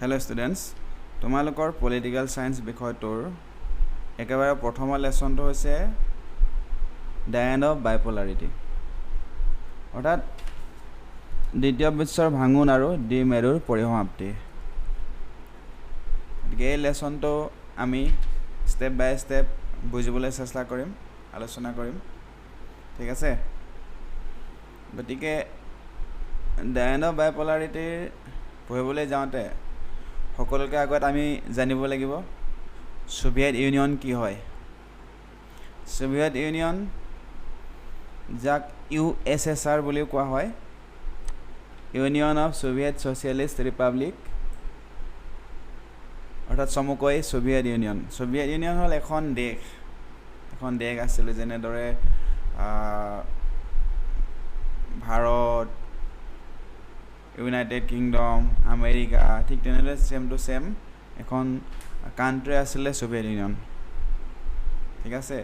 Hello' students, তোমালোকৰ political science বিষয়টোৰ একেবাৰে প্ৰথমৰ লেচনটো হৈছে দ্য এণ্ড অফ বাইপলাৰিটি, অৰ্থাৎ দ্বিতীয় বিশ্বৰ ভাঙোন আৰু দ্বিমেৰুৰ পৰিসমাপ্তি। গতিকে এই লেচনটো আমি ষ্টেপ বাই ষ্টেপ বুজিবলৈ চেষ্টা কৰিম, আলোচনা কৰিম, ঠিক আছে। গতিকে দ্য এণ্ড অফ বাইপলাৰিটিৰ পঢ়িবলৈ যাওঁতে সকলোকে আগত আমি জানিব লাগিব ছোভিয়েট ইউনিয়ন কি হয়। ছোভিয়েট ইউনিয়ন, যাক USSR বুলিও কোৱা হয়, union of Soviet socialist Republic, অৰ্থাৎ চমুকৈ ছোভিয়েট ইউনিয়ন। ছোভিয়েট ইউনিয়ন হ'ল এখন দেশ আছিলে, যেনেদৰে ভাৰত, ইউনাইটেড কিংডম, আমেৰিকা, ঠিক তেনেদৰে ছেম টু ছেম এখন কাণ্ট্ৰি আছিলে ছোভিয়েট ইউনিয়ন, ঠিক আছে।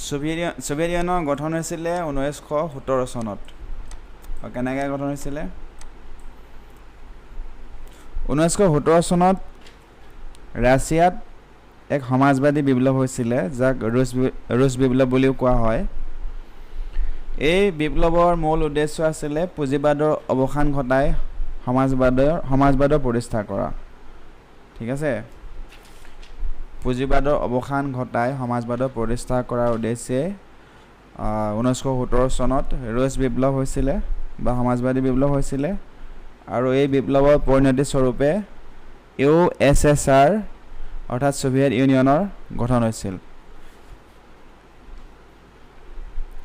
ছোভিয়েট ইউনিয়নৰ গঠন হৈছিলে 1917 চনত। কেনেকৈ গঠন হৈছিলে? 1917 চনত ৰাছিয়াত এক সমাজবাদী বিপ্লৱ হৈছিলে, যাক ৰুছ বিপ্লৱ বুলিও কোৱা হয়। এই বিপ্লৱৰ মূল উদ্দেশ্য আছিলে পুঁজিবাদৰ অৱসান ঘটাই সমাজবাদৰ প্ৰতিষ্ঠা কৰা, ঠিক আছে। পুঁজিবাদৰ অৱসান ঘটাই সমাজবাদৰ প্ৰতিষ্ঠা কৰাৰ উদ্দেশ্যে 1917 চনত ৰুছ বিপ্লৱ হৈছিলে বা সমাজবাদী বিপ্লৱ হৈছিলে, আৰু এই বিপ্লৱৰ পৰিণতি স্বৰূপে USSR অৰ্থাৎ ছোভিয়েট ইউনিয়নৰ গঠন হৈছিল।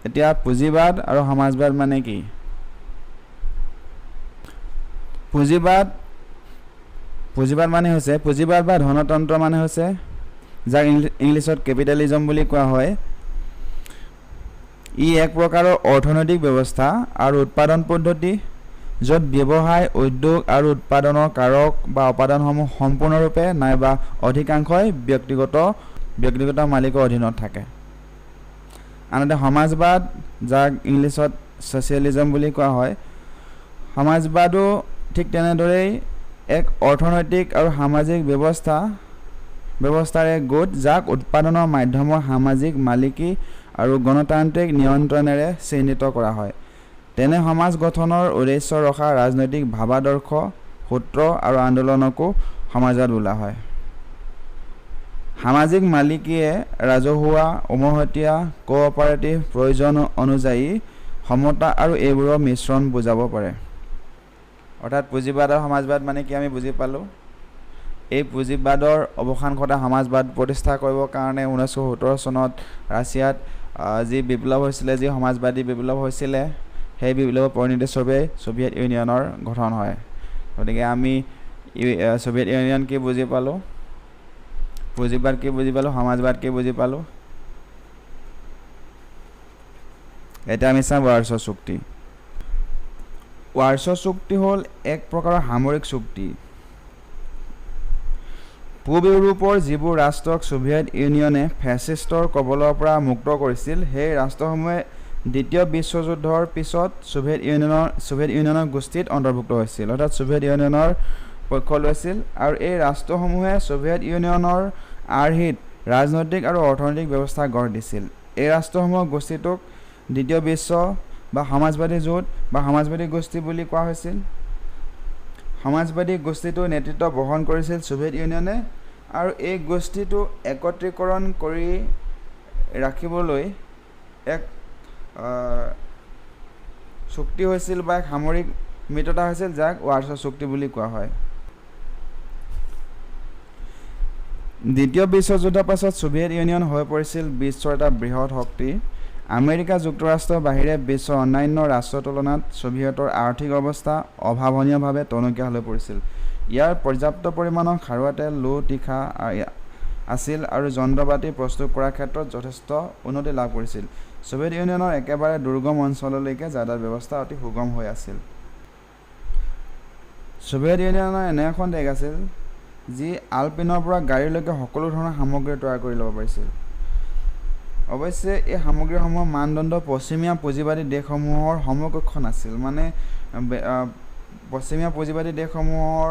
এতিয়া পুঁজিবাদ আৰু সমাজবাদ মানে কি? পুঁজিবাদ মানে হৈছে, পুঁজিবাদ বা ধনতন্ত্ৰ মানে হৈছে, যাক ইংলিছত কেপিটেলিজম বুলি কোৱা হয়। ই এক প্ৰকাৰৰ অৰ্থনৈতিক ব্যৱস্থা আৰু উৎপাদন পদ্ধতি য'ত ব্যৱসায়, উদ্যোগ আৰু উৎপাদনৰ কাৰক বা উপাদানসমূহ সম্পূৰ্ণৰূপে নাইবা অধিকাংশই ব্যক্তিগত মালিকৰ অধীনত থাকে। আনহাতে সমাজবাদ, যাক ইংলিছত ছ'চিয়েলিজম বুলি কোৱা হয়, সমাজবাদো ঠিক তেনেদৰেই এক অৰ্থনৈতিক আৰু সামাজিক ব্যৱস্থাৰ এক গোট, যাক উৎপাদনৰ মাধ্যমৰ সামাজিক মালিকী আৰু গণতান্ত্ৰিক নিয়ন্ত্ৰণেৰে চিহ্নিত কৰা হয়। তেনে সমাজ গঠনৰ উদ্দেশ্য ৰখা ৰাজনৈতিক ভাৱাদৰ্শ, সূত্ৰ আৰু আন্দোলনকো সমাজবাদ বোলা হয়। সামাজিক মালিকীয়ে ৰাজহুৱা, উমৈহতীয়া, কোঅপাৰেটিভ, প্ৰয়োজন অনুযায়ী সমতা আৰু এইবোৰৰ মিশ্ৰণ বুজাব পাৰে। অৰ্থাৎ পুঁজিবাদ আৰু সমাজবাদ মানে কি আমি বুজি পালোঁ। এই পুঁজিবাদৰ অৱসান ঘটা সমাজবাদ প্ৰতিষ্ঠা কৰিবৰ কাৰণে 1917 চনত ৰাছিয়াত যি বিপ্লৱ হৈছিলে, যি সমাজবাদী বিপ্লৱ হৈছিলে, সেই বিপ্লৱৰ পৰিণতি স্বৰূপে ছোভিয়েট ইউনিয়নৰ গঠন হয়। গতিকে আমি ছোভিয়েট ইউনিয়ন কি বুজি পালোঁ, পুঁজিবাদ কি বুজি পালোঁ, সমাজবাদ কি বুজি পালোঁ। এতিয়া আমি চাম ৱাৰ্ছৰ চুক্তি। ৱাৰ্ছৰ চুক্তি হ'ল এক প্ৰকাৰৰ সামৰিক চুক্তি। পূব ইউৰোপৰ যিবোৰ ৰাষ্ট্ৰক ছোভিয়েট ইউনিয়নে ফেচিষ্টৰ কবলৰ পৰা মুক্ত কৰিছিল, সেই ৰাষ্ট্ৰসমূহে দ্বিতীয় বিশ্বযুদ্ধৰ পিছত ছোভিয়েট ইউনিয়নৰ গোষ্ঠীত অন্তৰ্ভুক্ত হৈছিল, অৰ্থাৎ ছোভিয়েট ইউনিয়নৰ পক্ষ লৈছিল। আৰু এই ৰাষ্ট্ৰসমূহে ছোভিয়েট ইউনিয়নৰ আৰ্হিত ৰাজনৈতিক আৰু অৰ্থনৈতিক ব্যৱস্থা গঢ় দিছিল। এই ৰাষ্ট্ৰসমূহৰ গোষ্ঠীটোক দ্বিতীয় বিশ্ব বা সমাজবাদী জোট বা সমাজবাদী গোষ্ঠী বুলি কোৱা হৈছিল। সমাজবাদী গোষ্ঠীটোৰ নেতৃত্ব বহন কৰিছিল ছোভিয়েট ইউনিয়নে, আৰু এই গোষ্ঠীটো একত্ৰীকৰণ কৰি ৰাখিবলৈ এক চুক্তি হৈছিল বা এক সামৰিক মিত্ৰতা হৈছিল, যাক ৱাৰ্ছৰ চুক্তি বুলি কোৱা হয়। দ্বিতীয় বিশ্বযুদ্ধৰ পাছত ছোভিয়েট ইউনিয়ন হৈ পৰিছিল বিশ্বৰ এটা বৃহৎ শক্তি। আমেৰিকা যুক্তৰাষ্ট্ৰৰ বাহিৰে বিশ্বৰ অন্যান্য ৰাষ্ট্ৰৰ তুলনাত ছোভিয়েটৰ আৰ্থিক অৱস্থা অভাৱনীয়ভাৱে টনকীয়া হৈ পৰিছিল। ইয়াৰ পৰ্যাপ্ত পৰিমাণৰ খাৰুৱা তেল, লো, তীখা আছিল আৰু যন্ত্ৰপাতি প্ৰস্তুত কৰাৰ ক্ষেত্ৰত যথেষ্ট উন্নতি লাভ কৰিছিল। ছোভিয়েট ইউনিয়নৰ একেবাৰে দুৰ্গম অঞ্চললৈকে যাতায়াত ব্যৱস্থা অতি সুগম হৈ আছিল। ছোভিয়েট ইউনিয়নৰ এনে এখন দেশ আছিল যি আলপিনৰ পৰা গাড়ীলৈকে সকলো ধৰণৰ সামগ্ৰী তৈয়াৰ কৰি ল'ব পাৰিছিল। অৱশ্যে এই সামগ্ৰীসমূহৰ মানদণ্ড পশ্চিমীয়া পুঁজিবাদী দেশসমূহৰ সমকক্ষ নাছিল। মানে পশ্চিমীয়া পুঁজিবাদী দেশসমূহৰ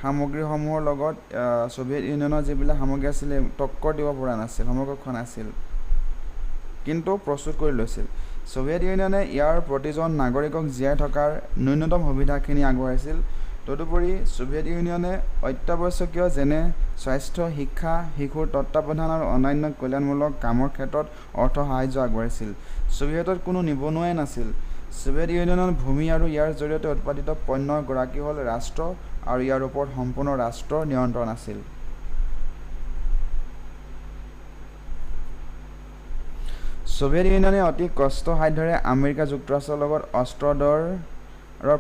সামগ্ৰীসমূহৰ লগত ছোভিয়েট ইউনিয়নৰ যিবিলাক সামগ্ৰী আছিলে টক্কৰ দিব পৰা নাছিল, সমকক্ষ নাছিল, কিন্তু প্ৰস্তুত কৰি লৈছিল। ছোভিয়েট ইউনিয়নে ইয়াৰ প্ৰতিজন নাগৰিকক জীয়াই থকাৰ ন্যূনতম সুবিধাখিনি আগবঢ়াইছিল। তদুপৰি ছোভিয়েট ইউনিয়নে অত্যাৱশ্যকীয় যেনে স্বাস্থ্য, শিক্ষা, শিশুৰ তত্ত্বাৱধান আৰু অন্যান্য কল্যাণমূলক কামৰ ক্ষেত্ৰত অৰ্থ সাহায্য আগবঢ়াইছিল। ছোভিয়েটত কোনো নিবনুৱাই নাছিল। ছোভিয়েট ইউনিয়নৰ ভূমি আৰু ইয়াৰ জৰিয়তে উৎপাদিত পণ্যৰ গৰাকী হ'ল ৰাষ্ট্ৰ আৰু ইয়াৰ ওপৰত সম্পূৰ্ণ ৰাষ্ট্ৰৰ নিয়ন্ত্ৰণ আছিল। ছোভিয়েট ইউনিয়নে অতি কষ্টসাধ্যৰে আমেৰিকা যুক্তৰাষ্ট্ৰৰ লগত অস্ত্ৰদৰৰ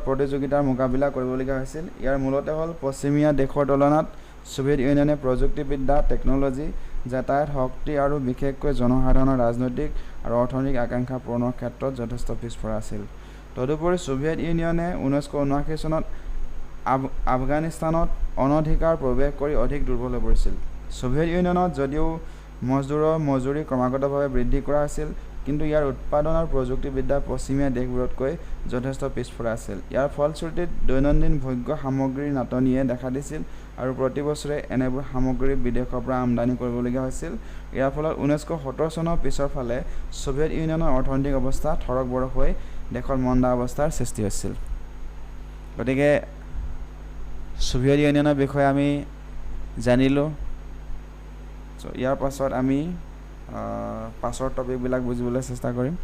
প্ৰতিযোগিতাৰ মোকাবিলা কৰিবলগীয়া হৈছিল। ইয়াৰ মূলতে হ'ল পশ্চিমীয়া দেশৰ তুলনাত ছোভিয়েট ইউনিয়নে প্ৰযুক্তিবিদ্যা, টেকন'লজি, যাতায়াত, শক্তি আৰু বিশেষকৈ জনসাধাৰণৰ ৰাজনৈতিক আৰু অৰ্থনৈতিক আকাংক্ষা পূৰণৰ ক্ষেত্ৰত যথেষ্ট পিছপৰা আছিল। তদুপৰি ছোভিয়েট ইউনিয়নে 1979 চনত আফগানিস্তানত অনধিকাৰ প্ৰৱেশ কৰি অধিক দুৰ্বল হৈ পৰিছিল। ছোভিয়েট ইউনিয়নত যদিও মজদুৰৰ মজুৰি ক্ৰমাগতভাৱে বৃদ্ধি কৰা হৈছিল, কিন্তু ইয়াৰ উৎপাদন আৰু প্ৰযুক্তিবিদ্যা পশ্চিমীয়া দেশবোৰতকৈ যথেষ্ট পিছপৰা আছিল। ইয়াৰ ফলশ্ৰুতিত দৈনন্দিন ভোগ্য সামগ্ৰীৰ নাটনিয়ে দেখা দিছিল আৰু প্ৰতি বছৰে এনেবোৰ সামগ্ৰী বিদেশৰ পৰা আমদানি কৰিবলগীয়া হৈছিল। ইয়াৰ ফলত 1970 চনৰ পিছৰ ফালে ছোভিয়েট ইউনিয়নৰ অৰ্থনৈতিক অৱস্থা থৰক-বৰক হৈ দেশত মন্দা অৱস্থাৰ সৃষ্টি হৈছিল। গতিকে ছোভিয়েট ইউনিয়নৰ বিষয়ে আমি জানিলোঁ। ইয়াৰ পাছত আমি পাছৰ টপিকবিলাক বুজিবলৈ চেষ্টা কৰিম।